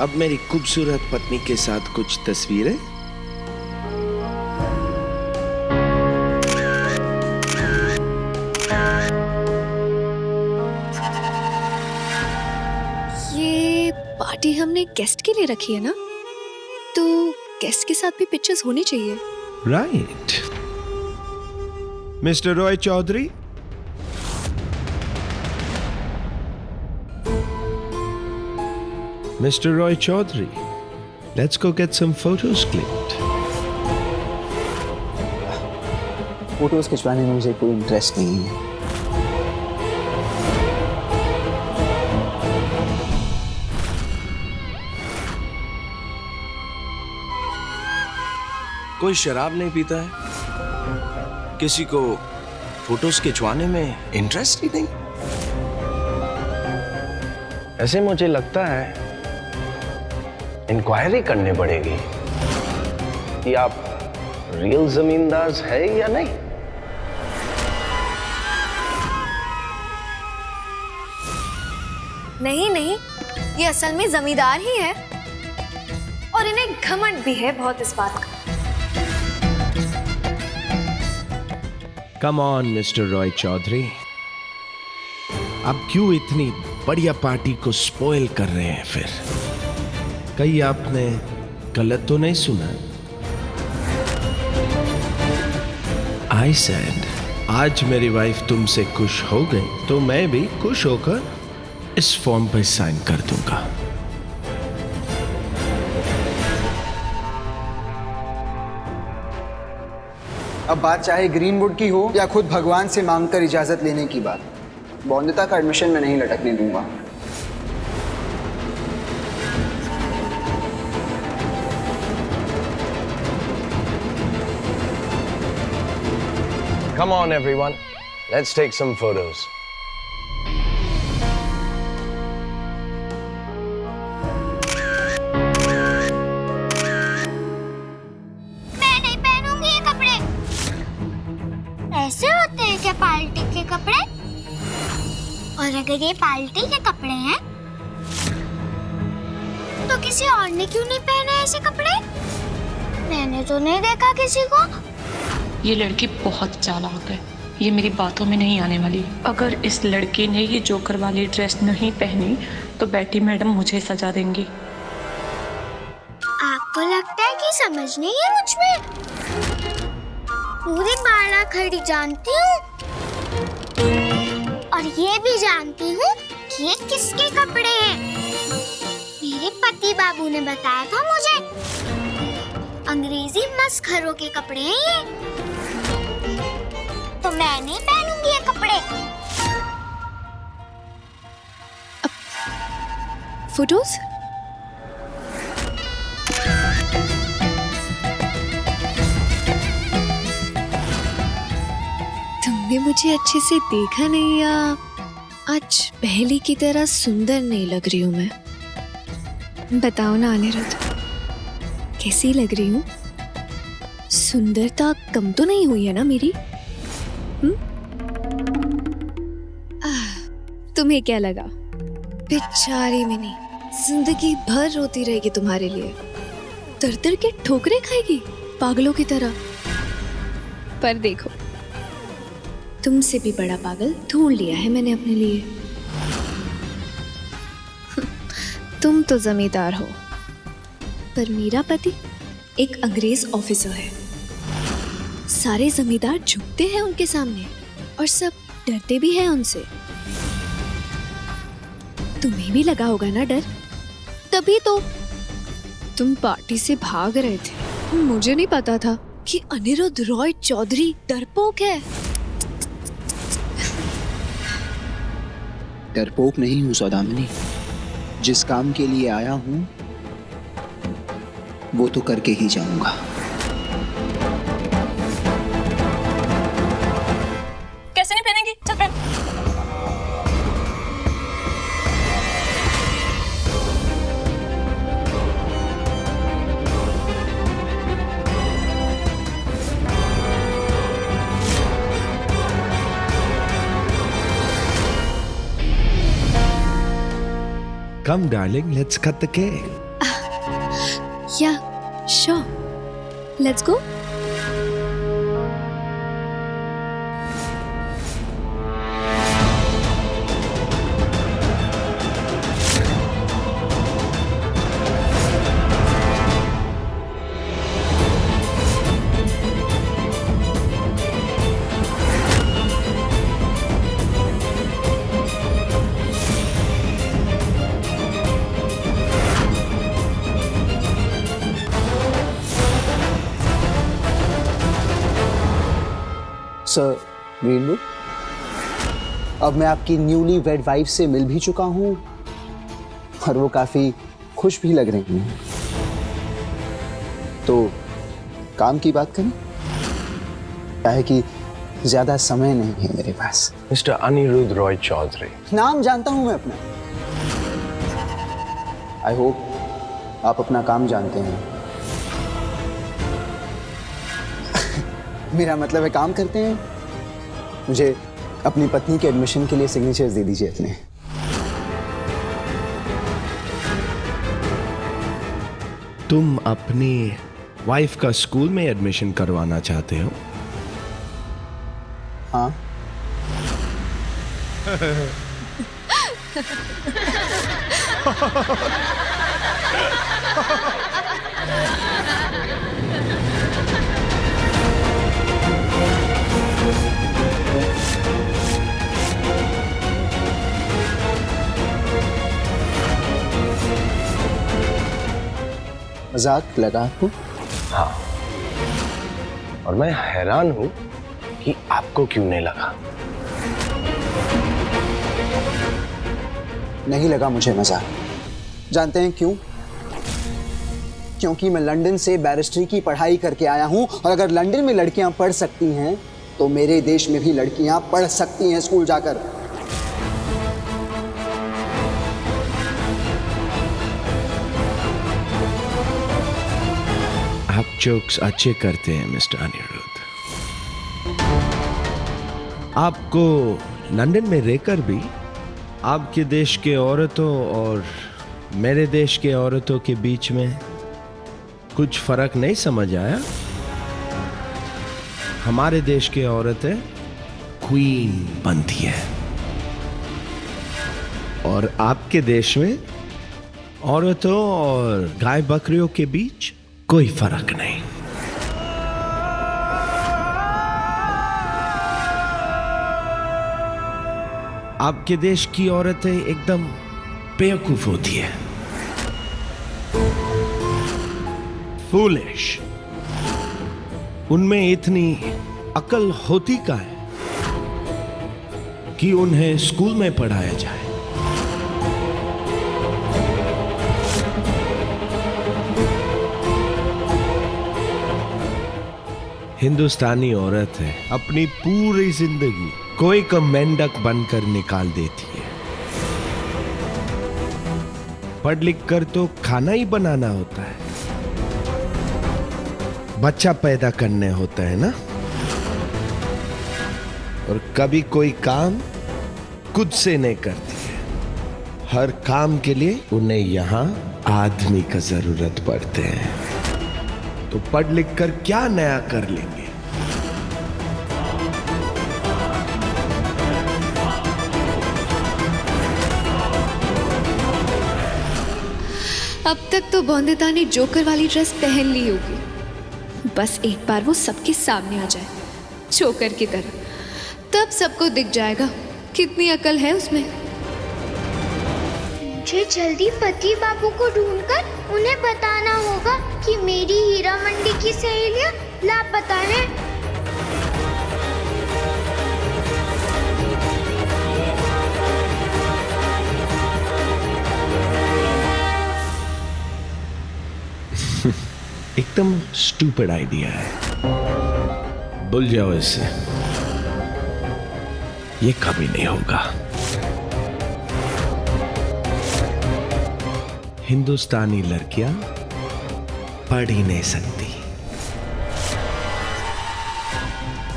अब मेरी खूबसूरत पत्नी के साथ कुछ तस्वीरें। ये पार्टी हमने गेस्ट के लिए रखी है ना, तो गेस्ट के साथ भी पिक्चर्स होनी चाहिए। Right. Mister Roy Chaudhary, Mr. Roy Chaudhary, let's go get some photos clicked. Photos खिंचवाने में मुझे कोई इंटरेस्ट नहीं है। कोई शराब नहीं पीता है, किसी को फोटोज खिंचवाने में इंटरेस्ट ही नहीं। ऐसे मुझे लगता है इंक्वायरी करनी पड़ेगी कि आप रियल जमींदार है या नहीं। नहीं नहीं, ये असल में जमींदार ही है और इन्हें घमंड भी है बहुत इस बात का। Come on mister Roy Chaudhary, आप क्यों इतनी बढ़िया पार्टी को स्पॉइल कर रहे हैं फिर? कहीं आपने गलत तो नहीं सुना? आई सेड आज मेरी वाइफ तुमसे खुश हो गई तो मैं भी खुश होकर इस फॉर्म पर साइन कर दूंगा। अब बात चाहे ग्रीनवुड की हो या खुद भगवान से मांगकर इजाजत लेने की बात, बौंदिता का एडमिशन में नहीं लटकने दूंगा। Come on everyone, let's take some photos. मैं नहीं पहनूंगी ये कपड़े। ऐसे होते हैं क्या पार्टी के कपड़े? और अगर ये पार्टी के कपड़े हैं तो किसी और ने क्यों नहीं पहने ऐसे कपड़े? मैंने तो नहीं देखा किसी को। ये लड़की बहुत चालाक है, ये मेरी बातों में नहीं आने वाली। अगर इस लड़की ने ये जोकर वाली ड्रेस नहीं पहनी तो बेटी मैडम मुझे सजा देंगी। आपको लगता है कि समझ नहीं है मुझ में? पूरी बाड़ा खड़ी जानती हूँ और ये भी जानती हूँ कि ये किसके कपड़े हैं। मेरे पति बाबू ने बताया था मुझे, अंग्रेजी मस्खरों के कपड़े हैं ये। तो मैं नहीं पहनूंगी ये कपड़े। फोटोज? तुमने मुझे अच्छे से देखा नहीं या आज पहली की तरह सुंदर नहीं लग रही हूँ मैं? बताओ ना अनिरुद्ध, कैसी लग रही हूँ? सुंदरता कम तो नहीं हुई है ना मेरी? तुम्हें क्या लगा बेचारी मिनी जिंदगी भर रोती रहेगी तुम्हारे लिए, तर के ठोकरें खाएगी पागलों की तरह? पर देखो, तुमसे भी बड़ा पागल ढूंढ लिया है मैंने अपने लिए। तुम तो जमींदार हो, पर मेरा पति एक अंग्रेज ऑफिसर है। सारे जमींदार झुकते हैं उनके सामने और सब डरते भी हैं उनसे। तुम्हें भी लगा होगा ना डर, तभी तो तुम पार्टी से भाग रहे थे। मुझे नहीं पता था कि अनिरुद्ध रॉय चौधरी डरपोक है। डरपोक नहीं हूँ सौदामिनी, जिस काम के लिए आया हूँ वो तो करके ही जाऊंगा। कैसे नहीं पहनेंगी? चल पहन। Come darling, let's cut the cake. या sure, let's go. Sir greenwood, अब मैं आपकी न्यूली वेड वाइफ से मिल भी चुका हूं और वो काफी खुश भी लग रही हैं। तो काम की बात करें? क्या है कि ज्यादा समय नहीं है मेरे पास। मिस्टर अनिरुद्ध रॉय चौधरी। नाम जानता हूं मैं अपना। आई होप आप अपना काम जानते हैं। मेरा मतलब है काम करते हैं। मुझे अपनी पत्नी के एडमिशन के लिए सिग्नेचर्स दे दीजिए अपने। तुम अपनी वाइफ का स्कूल में एडमिशन करवाना चाहते हो? हाँ। मजाक लगा आपको? हाँ, और मैं हैरान हूं कि आपको क्यों नहीं लगा। नहीं लगा मुझे मजाक। जानते हैं क्यों? क्योंकि मैं लंदन से बैरिस्ट्री की पढ़ाई करके आया हूं, और अगर लंदन में लड़कियां पढ़ सकती हैं तो मेरे देश में भी लड़कियां पढ़ सकती हैं स्कूल जाकर। आप जोक्स अच्छे करते हैं मिस्टर अनिरुद्ध। आपको लंदन में रहकर भी आपके देश के औरतों और मेरे देश के औरतों के बीच में कुछ फर्क नहीं समझ आया? हमारे देश की औरतें क्वीन बनती है और आपके देश में औरतों और गाय बकरियों के बीच कोई फर्क नहीं। आपके देश की औरतें एकदम बेवकूफ होती है, फूलिश। उनमें इतनी अकल होती का है कि उन्हें स्कूल में पढ़ाया जाए। हिंदुस्तानी औरत है अपनी पूरी जिंदगी कोई का मेंढक बनकर निकाल देती है। पढ़ लिख कर तो खाना ही बनाना होता है, बच्चा पैदा करने होता है ना। और कभी कोई काम खुद से नहीं करती है। हर काम के लिए उन्हें यहां आदमी का जरूरत पड़ते हैं। तो पढ़ लिख कर क्या नया कर लेंगे? अब तक तो बॉन्दिता ने जोकर वाली ड्रेस पहन ली होगी। बस एक बार वो सबके सामने आ जाए जोकर की तरह, तब सबको दिख जाएगा कितनी अकल है उसमें। मुझे जल्दी पति बाबू को ढूंढकर उन्हें बताना होगा कि मेरी हीरा मंडी की सहेलियां लापता हैं। एकदम स्टूपिड आइडिया है, भूल जाओ इससे। ये कभी नहीं होगा। हिंदुस्तानी लड़कियां पढ़ ही नहीं सकती।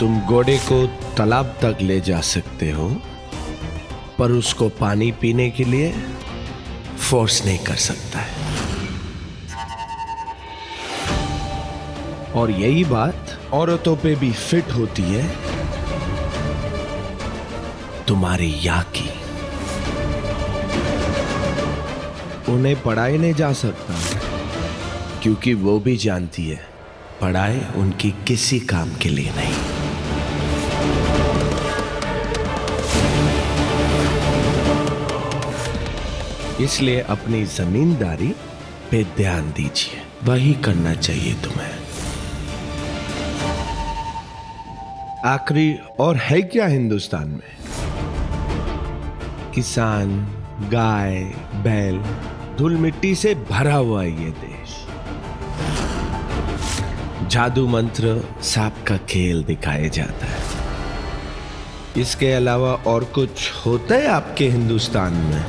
तुम घोड़े को तालाब तक ले जा सकते हो, पर उसको पानी पीने के लिए फोर्स नहीं कर सकता है। और यही बात औरतों पे भी फिट होती है तुम्हारी या की। उन्हें पढ़ाई नहीं जा सकता क्योंकि वो भी जानती है पढ़ाई उनकी किसी काम के लिए नहीं। इसलिए अपनी जमींदारी पे ध्यान दीजिए, वही करना चाहिए तुम्हें। आखिरी और है क्या हिंदुस्तान में? किसान, गाय, बैल, धूल मिट्टी से भरा हुआ ये देश। जादू मंत्र सांप का खेल दिखाया जाता है। इसके अलावा और कुछ होता है आपके हिंदुस्तान में?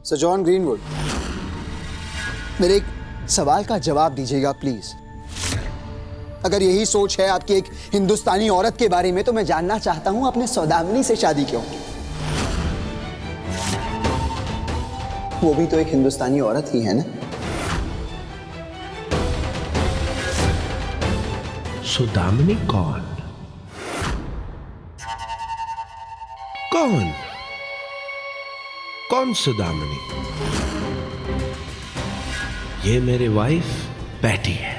सर जॉन ग्रीनवुड, मेरे एक सवाल का जवाब दीजिएगा प्लीज। अगर यही सोच है आपकी एक हिंदुस्तानी औरत के बारे में, तो मैं जानना चाहता हूं आपने सौदामिनी से शादी क्यों की? वो भी तो एक हिंदुस्तानी औरत ही है ना? सौदामिनी कौन? कौन कौन सौदामिनी? ये मेरी वाइफ बैटी है।